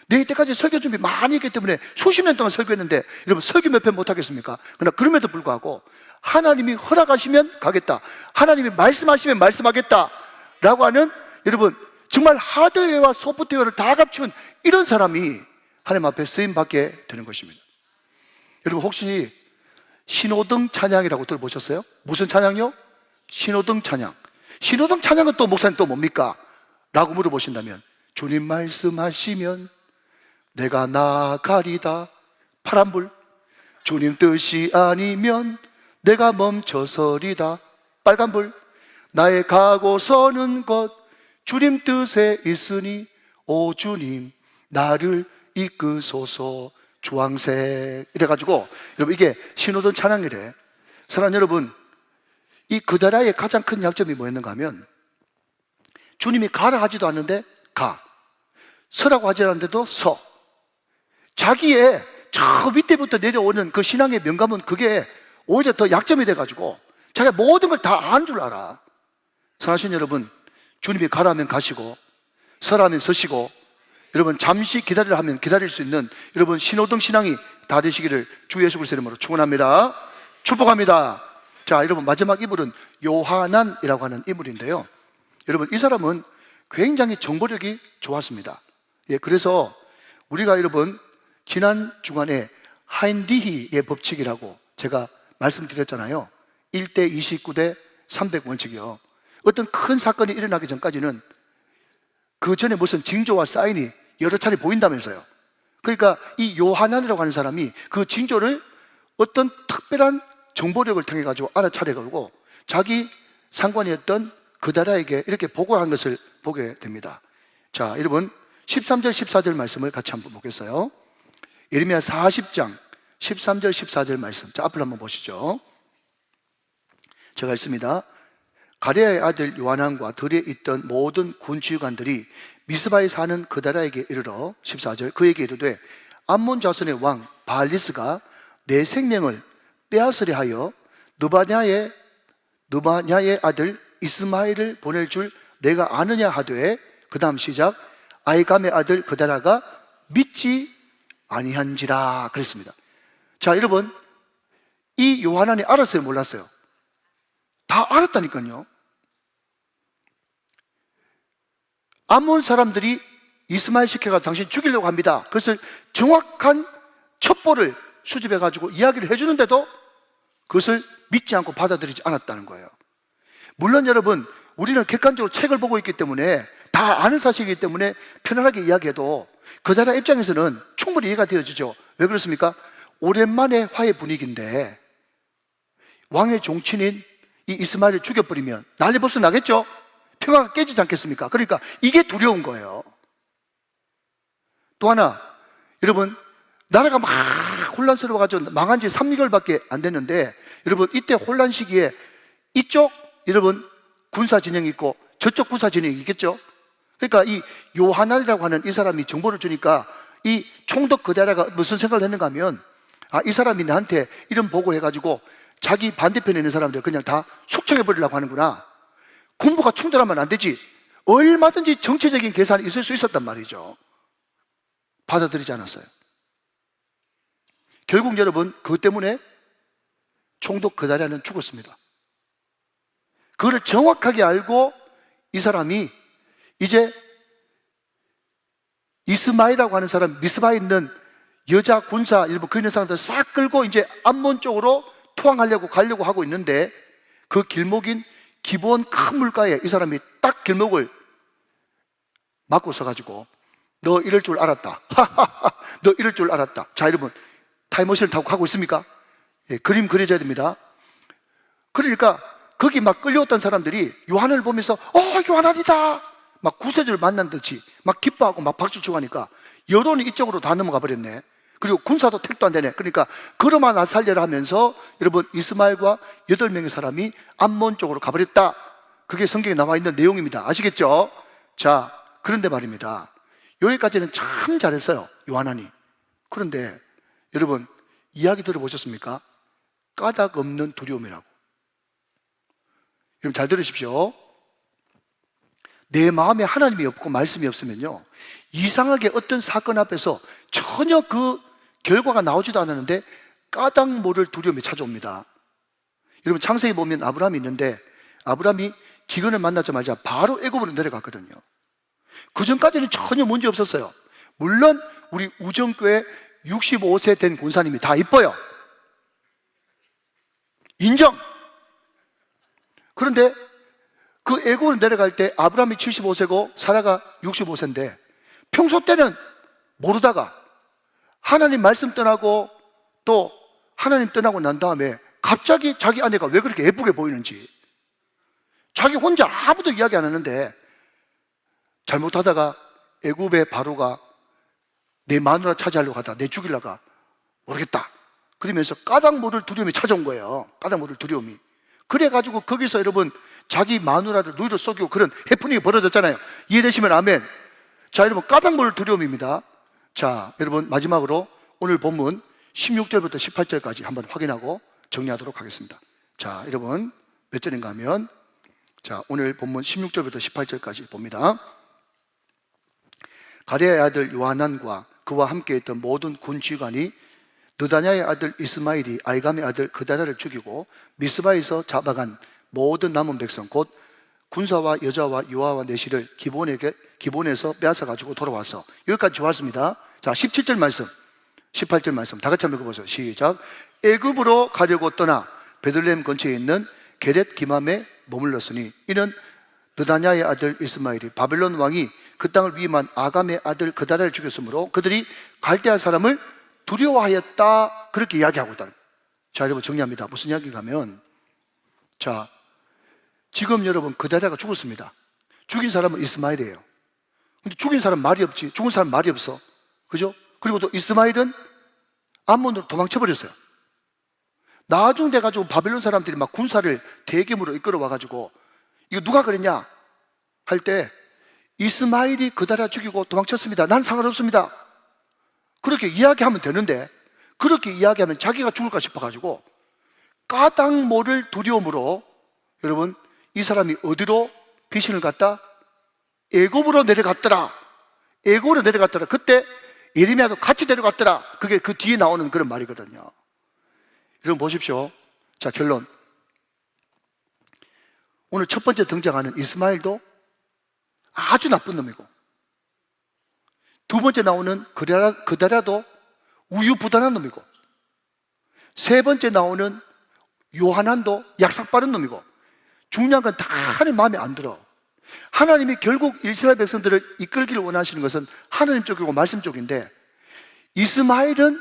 내 이때까지 설교 준비 많이 했기 때문에 수십 년 동안 설교했는데 여러분 설교 몇 편 못하겠습니까? 그러나 그럼에도 불구하고 하나님이 허락하시면 가겠다, 하나님이 말씀하시면 말씀하겠다 라고 하는 여러분 정말 하드웨어와 소프트웨어를 다 갖춘 이런 사람이 하나님 앞에 쓰임받게 되는 것입니다. 여러분 혹시 신호등 찬양이라고 들어보셨어요? 무슨 찬양이요? 신호등 찬양. 신호등 찬양은 또 목사님 또 뭡니까? 라고 물어보신다면 주님 말씀하시면 내가 나가리다, 파란불. 주님 뜻이 아니면 내가 멈춰서리다, 빨간불. 나의 가고 서는 것 주님 뜻에 있으니 오 주님 나를 이끄소서, 주황색. 이래가지고 여러분 이게 신호등 찬양이래. 사랑하는 여러분, 이 그다라의 가장 큰 약점이 뭐였는가 하면 주님이 가라 하지도 않는데 가, 서라고 하지 않는데도 서. 자기의 저 밑에부터 내려오는 그 신앙의 명감은 그게 오히려 더 약점이 돼가지고 자기가 모든 걸 다 아는 줄 알아. 사랑하시는 여러분, 주님이 가라 하면 가시고 서라 하면 서시고 여러분 잠시 기다리라 하면 기다릴 수 있는 여러분 신호등 신앙이 다 되시기를 주 예수 그리스도의 이름으로 축원합니다. 축복합니다. 자, 여러분 마지막 인물은 요하난이라고 하는 인물인데요. 여러분 이 사람은 굉장히 정보력이 좋았습니다. 예, 그래서 우리가 여러분 지난 주간에 하인디히의 법칙이라고 제가 말씀드렸잖아요. 1대 29대 300 원칙이요. 어떤 큰 사건이 일어나기 전까지는 그 전에 무슨 징조와 사인이 여러 차례 보인다면서요. 그러니까 이 요하난이라고 하는 사람이 그 징조를 어떤 특별한 정보력을 통해 가지고 알아차려가지고 자기 상관이었던 그다라에게 이렇게 보고한 것을 보게 됩니다. 자, 여러분 13절 14절 말씀을 같이 한번 보겠어요. 예레미야 40장 13절 14절 말씀. 자, 앞을 한번 보시죠. 제가 읽습니다. 가레아의 아들 요하난과 들에 있던 모든 군 지휘관들이 미스바에 사는 그다라에게 이르러 14절 그에게 이르되 암몬 자손의 왕 바알리스가 내 생명을 빼앗으려 하여 느바냐의 아들 이스마엘을 보낼 줄 내가 아느냐 하되, 그 다음 시작, 아이감의 아들 그다라가 믿지 아니한지라 그랬습니다. 자, 여러분, 이 요하난이 알았어요, 몰랐어요? 다 알았다니까요. 암몬 사람들이 이스마엘 시켜가 당신 죽이려고 합니다. 그것을 정확한 첩보를 수집해가지고 이야기를 해주는데도 그것을 믿지 않고 받아들이지 않았다는 거예요. 물론 여러분, 우리는 객관적으로 책을 보고 있기 때문에 다 아는 사실이기 때문에 편안하게 이야기해도 그다라 입장에서는 충분히 이해가 되어지죠. 왜 그렇습니까? 오랜만에 화해 분위기인데 왕의 종친인 이 이스마엘을 죽여버리면 난리 벌써 나겠죠? 평화가 깨지지 않겠습니까? 그러니까 이게 두려운 거예요. 또 하나, 여러분, 나라가 막 혼란스러워가지고 망한 지 3개월밖에 안 됐는데, 여러분, 이때 혼란 시기에 이쪽, 여러분, 군사 진영이 있고 저쪽 군사 진영이 있겠죠? 그러니까 이 요하난이라고 하는 이 사람이 정보를 주니까 이 총독 그다라가 무슨 생각을 했는가 하면, 아, 이 사람이 나한테 이런 보고해가지고 자기 반대편에 있는 사람들 그냥 다 숙청해버리려고 하는구나. 군부가 충돌하면 안 되지. 얼마든지 정치적인 계산이 있을 수 있었단 말이죠. 받아들이지 않았어요. 결국 여러분, 그것 때문에 총독 그다라는 죽었습니다. 그거를 정확하게 알고 이 사람이 이제 이스마엘이라고 하는 사람, 미스바에 있는 여자 군사 일부 그 있는 사람들 싹 끌고 이제 암몬 쪽으로 투항하려고 가려고 하고 있는데, 그 길목인 기브온 큰 물가에 이 사람이 딱 길목을 막고 서가지고 너 이럴 줄 알았다. 너 이럴 줄 알았다. 자, 여러분, 타임머신을 타고 가고 있습니까? 예, 그림 그려져야 됩니다. 그러니까 거기 막 끌려왔던 사람들이 요한을 보면서 요한이다 막 구세주를 만난 듯이 막 기뻐하고 막 박수치고 하니까 여론이 이쪽으로 다 넘어가 버렸네. 그리고 군사도 택도 안 되네. 그러니까 걸어만 나 살려라 하면서 여러분, 이스마엘과 8명의 사람이 암몬 쪽으로 가버렸다. 그게 성경에 나와 있는 내용입니다. 아시겠죠? 자, 그런데 말입니다, 여기까지는 참 잘했어요, 요하난이. 그런데 여러분, 이야기 들어보셨습니까? 까닭 없는 두려움이라고. 여러분 잘 들으십시오. 내 마음에 하나님이 없고 말씀이 없으면요, 이상하게 어떤 사건 앞에서 전혀 그 결과가 나오지도 않았는데 까닭 모를 두려움이 찾아옵니다. 여러분, 창세기 보면 아브라함이 있는데 아브라함이 기근을 만나자마자 바로 애굽으로 내려갔거든요. 그 전까지는 전혀 문제 없었어요. 물론 우리 우정교회 65세 된 권사님이 다 이뻐요. 인정. 그런데 그 애굽으로 내려갈 때 아브라함이 75세고 사라가 65세인데 평소 때는 모르다가 하나님 말씀 떠나고 또 하나님 떠나고 난 다음에 갑자기 자기 아내가 왜 그렇게 예쁘게 보이는지, 자기 혼자 아무도 이야기 안 하는데 잘못하다가 애굽의 바로가 내 마누라 차지하려고 하다 내 죽이려고 모르겠다 그러면서 까닭 모를 두려움이 찾아온 거예요. 까닭 모를 두려움이. 그래가지고 거기서 여러분 자기 마누라를 누이로 속이고 그런 해프닝이 벌어졌잖아요. 이해되시면 아멘. 자, 여러분, 까닭 모를 두려움입니다. 자, 여러분, 마지막으로 오늘 본문 16절부터 18절까지 한번 확인하고 정리하도록 하겠습니다. 자, 여러분, 몇 절인가 하면, 자, 오늘 본문 16절부터 18절까지 봅니다. 가레아의 아들 요하난과 그와 함께 있던 모든 군 지휘관이 느다냐의 아들 이스마엘이 아이감의 아들 그다라를 죽이고 미스바에서 잡아간 모든 남은 백성 곧 군사와 여자와 유아와 내시를 기본에서 빼앗아 가지고 돌아와서, 여기까지 좋았습니다. 자, 17절 말씀, 18절 말씀 다 같이 한번 읽어보세요. 시작. 애굽으로 가려고 떠나 베들레헴 근처에 있는 게렛 기맘에 머물렀으니 이는 느다냐의 아들 이스마엘이 바벨론 왕이 그 땅을 위임한 아감의 아들 그다라를 죽였으므로 그들이 갈대아 사람을 두려워하였다. 그렇게 이야기하고 있다. 자, 여러분, 정리합니다. 무슨 이야기가 하면, 자, 지금 여러분 그다라가 죽었습니다. 죽인 사람은 이스마엘이에요. 근데 죽인 사람 말이 없지. 죽은 사람 말이 없어. 그죠? 그리고 또 이스마엘은 암몬으로 도망쳐버렸어요. 나중 돼가지고 바벨론 사람들이 막 군사를 대규모로 이끌어와가지고 이거 누가 그랬냐 할 때 이스마엘이 그다라 죽이고 도망쳤습니다. 난 상관없습니다. 그렇게 이야기하면 되는데, 그렇게 이야기하면 자기가 죽을까 싶어가지고 까닭 모를 두려움으로, 여러분, 이 사람이 어디로 귀신을 갖다? 애굽으로 내려갔더라. 애굽으로 내려갔더라. 그때 예레미야도 같이 데려갔더라. 그게 그 뒤에 나오는 그런 말이거든요. 여러분 보십시오. 자, 결론. 오늘 첫 번째 등장하는 이스마엘도 아주 나쁜 놈이고, 두 번째 나오는 그다라도 우유부단한 놈이고, 세 번째 나오는 요하난도 약삭 빠른 놈이고, 중요한 건 다 하나님 마음에 안 들어. 하나님이 결국 이스라엘 백성들을 이끌기를 원하시는 것은 하나님 쪽이고 말씀 쪽인데, 이스마엘은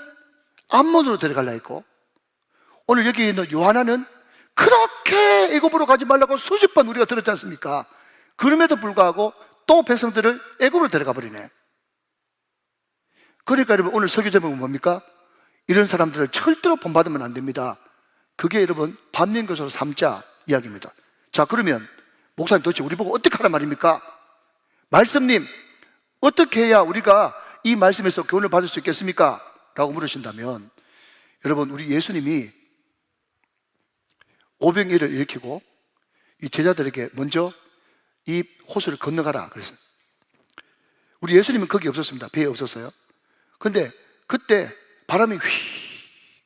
암몬으로 데려가려 했고, 오늘 여기 있는 요하난은 그렇게 애굽으로 가지 말라고 수십 번 우리가 들었지 않습니까? 그럼에도 불구하고 또 백성들을 애굽으로 데려가 버리네. 그러니까 여러분, 오늘 설교 제목은 뭡니까? 이런 사람들을 절대로 본받으면 안 됩니다. 그게 여러분 반면교사로 삼자 이야기입니다. 자, 그러면 목사님 도대체 우리 보고 어떻게 하란 말입니까? 말씀님, 어떻게 해야 우리가 이 말씀에서 교훈을 받을 수 있겠습니까? 라고 물으신다면, 여러분, 우리 예수님이 오병이어를 일으키고 이 제자들에게 먼저 이 호수를 건너가라 그랬어요. 우리 예수님은 거기 없었습니다. 배에 없었어요. 근데 그때 바람이 휘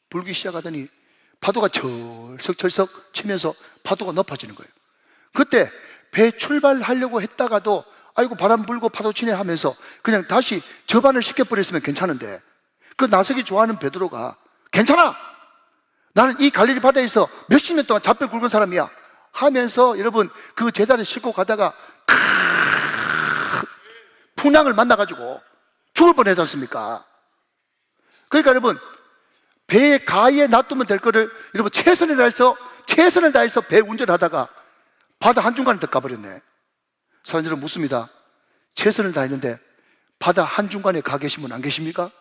불기 시작하더니 파도가 철썩철썩 치면서 파도가 높아지는 거예요. 그때 배 출발하려고 했다가도 아이고 바람 불고 파도 치네 하면서 그냥 다시 저반을 시켜버렸으면 괜찮은데, 그 나서기 좋아하는 베드로가 괜찮아! 나는 이 갈릴리 바다에서 몇십 년 동안 잡배 굵은 사람이야 하면서 여러분 그 제자를 싣고 가다가 풍랑을 만나가지고 죽을 뻔하지 않습니까? 그러니까 여러분, 배에 가에 놔두면 될 거를 여러분 최선을 다해서 배 운전하다가 바다 한중간에 더 가버렸네. 사람들은 묻습니다. 최선을 다했는데 바다 한중간에 가 계신 분 안 계십니까?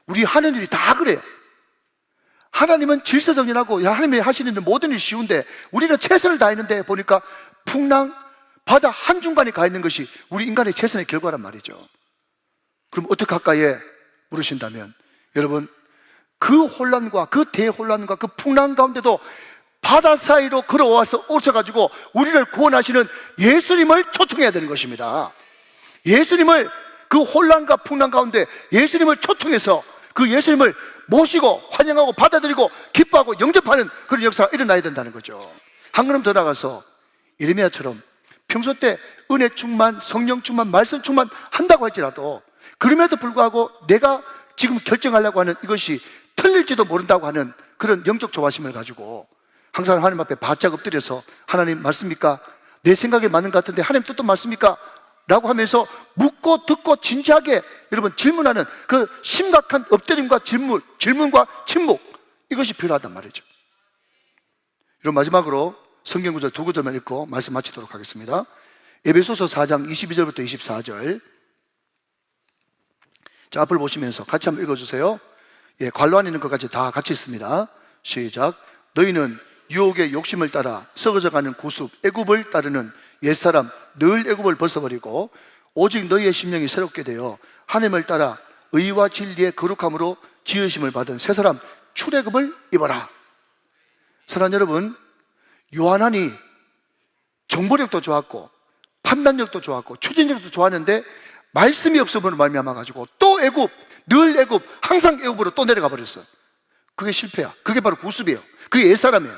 우리 하는 일이 다 그래요. 하나님은 질서정연하고 하나님이 하시는 모든 일이 쉬운데 우리는 최선을 다했는데 보니까 풍랑, 바다 한중간에 가 있는 것이 우리 인간의 최선의 결과란 말이죠. 그럼 어떻게 할까에 물으신다면, 여러분, 그 혼란과 그 대혼란과 그 풍랑 가운데도 바다 사이로 걸어와서 오셔가지고 우리를 구원하시는 예수님을 초청해야 되는 것입니다. 예수님을, 그 혼란과 풍랑 가운데 예수님을 초청해서 그 예수님을 모시고 환영하고 받아들이고 기뻐하고 영접하는 그런 역사가 일어나야 된다는 거죠. 한 걸음 더 나가서 예레미야처럼 평소 때 은혜 충만, 성령 충만, 말씀 충만 한다고 할지라도 그럼에도 불구하고 내가 지금 결정하려고 하는 이것이 틀릴지도 모른다고 하는 그런 영적 조바심을 가지고 항상 하나님 앞에 바짝 엎드려서 하나님 맞습니까? 내 생각에 맞는 것 같은데 하나님 뜻도 맞습니까? 라고 하면서 묻고 듣고 진지하게 여러분 질문하는 그 심각한 엎드림과 질문과 침묵, 이것이 필요하단 말이죠. 여러분, 마지막으로 성경 구절 두 구절만 읽고 말씀 마치도록 하겠습니다. 에베소서 4장 22절부터 24절. 자, 앞을 보시면서 같이 한번 읽어주세요. 예, 관로 안에 있는 것까지 다 같이 있습니다. 시작. 너희는 유혹의 욕심을 따라 썩어져가는 구습 애굽을 따르는 옛사람 늘 애굽을 벗어버리고 오직 너희의 심령이 새롭게 되어 하나님을 따라 의와 진리의 거룩함으로 지으심을 받은 새 사람 출애굽을 입어라. 사랑하는 여러분, 요한이 정보력도 좋았고 판단력도 좋았고 추진력도 좋았는데 말씀이 없음으로 말미암아 가지고 또 애굽, 늘 애굽, 항상 애굽으로 또 내려가 버렸어요. 그게 실패야. 그게 바로 구습이에요. 그게 옛사람이에요.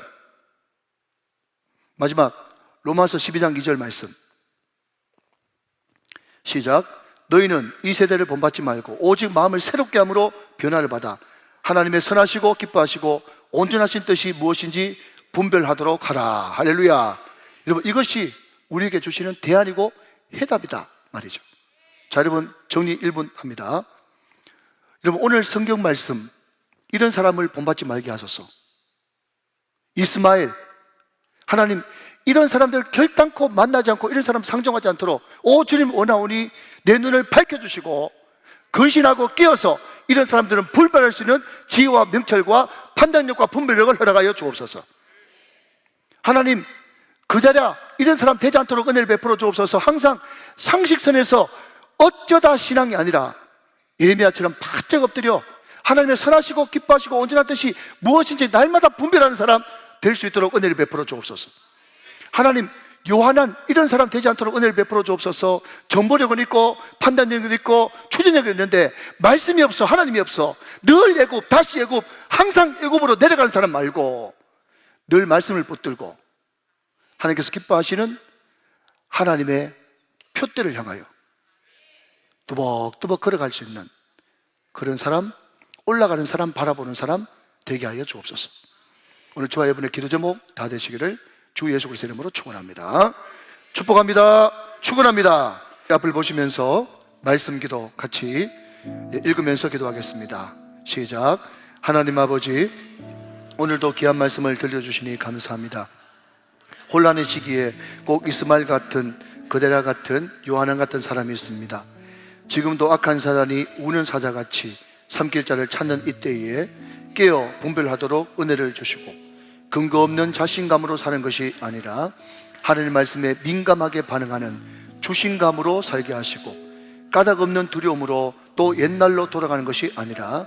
마지막 로마서 12장 2절 말씀. 시작. 너희는 이 세대를 본받지 말고 오직 마음을 새롭게 함으로 변화를 받아 하나님의 선하시고 기뻐하시고 온전하신 뜻이 무엇인지 분별하도록 하라. 할렐루야. 여러분, 이것이 우리에게 주시는 대안이고 해답이다 말이죠. 자, 여러분, 정리 1분 합니다. 여러분, 오늘 성경 말씀, 이런 사람을 본받지 말게 하소서. 이스마엘, 하나님 이런 사람들 결단코 만나지 않고 이런 사람 상정하지 않도록 오 주님 원하오니 내 눈을 밝혀주시고 근신하고 깨어서 이런 사람들은 분별할 수 있는 지혜와 명철과 판단력과 분별력을 허락하여 주옵소서. 하나님, 그 자리야 이런 사람 되지 않도록 은혜를 베풀어 주옵소서. 항상 상식선에서 어쩌다 신앙이 아니라 예레미야처럼 바짝 엎드려 하나님의 선하시고 기뻐하시고 온전한 뜻이 무엇인지 날마다 분별하는 사람 될 수 있도록 은혜를 베풀어 주옵소서. 하나님, 요한한 이런 사람 되지 않도록 은혜를 베풀어 주옵소서. 정보력은 있고 판단력은 있고 추진력이 있는데 말씀이 없어, 하나님이 없어. 늘 애굽 다시 애굽, 항상 애굽으로 내려가는 사람 말고 늘 말씀을 붙들고 하나님께서 기뻐하시는 하나님의 표대를 향하여 두벅두벅 걸어갈 수 있는 그런 사람, 올라가는 사람, 바라보는 사람 되게 하여 주옵소서. 오늘 저와 여러분의 기도 제목 다 되시기를 주 예수 그리스도의 이름으로 축원합니다. 축복합니다. 축원합니다. 앞을 보시면서 말씀 기도 같이 읽으면서 기도하겠습니다. 시작. 하나님 아버지, 오늘도 귀한 말씀을 들려주시니 감사합니다. 혼란의 시기에 꼭 이스마엘 같은, 그데라 같은, 요한안 같은 사람이 있습니다. 지금도 악한 사단이 우는 사자같이 삼킬 자를 찾는 이때에 깨어 분별하도록 은혜를 주시고 근거 없는 자신감으로 사는 것이 아니라 하나님 말씀에 민감하게 반응하는 주신감으로 살게 하시고 까닭 없는 두려움으로 또 옛날로 돌아가는 것이 아니라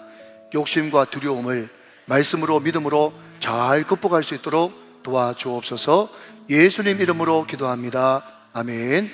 욕심과 두려움을 말씀으로 믿음으로 잘 극복할 수 있도록 도와주옵소서. 예수님 이름으로 기도합니다. 아멘.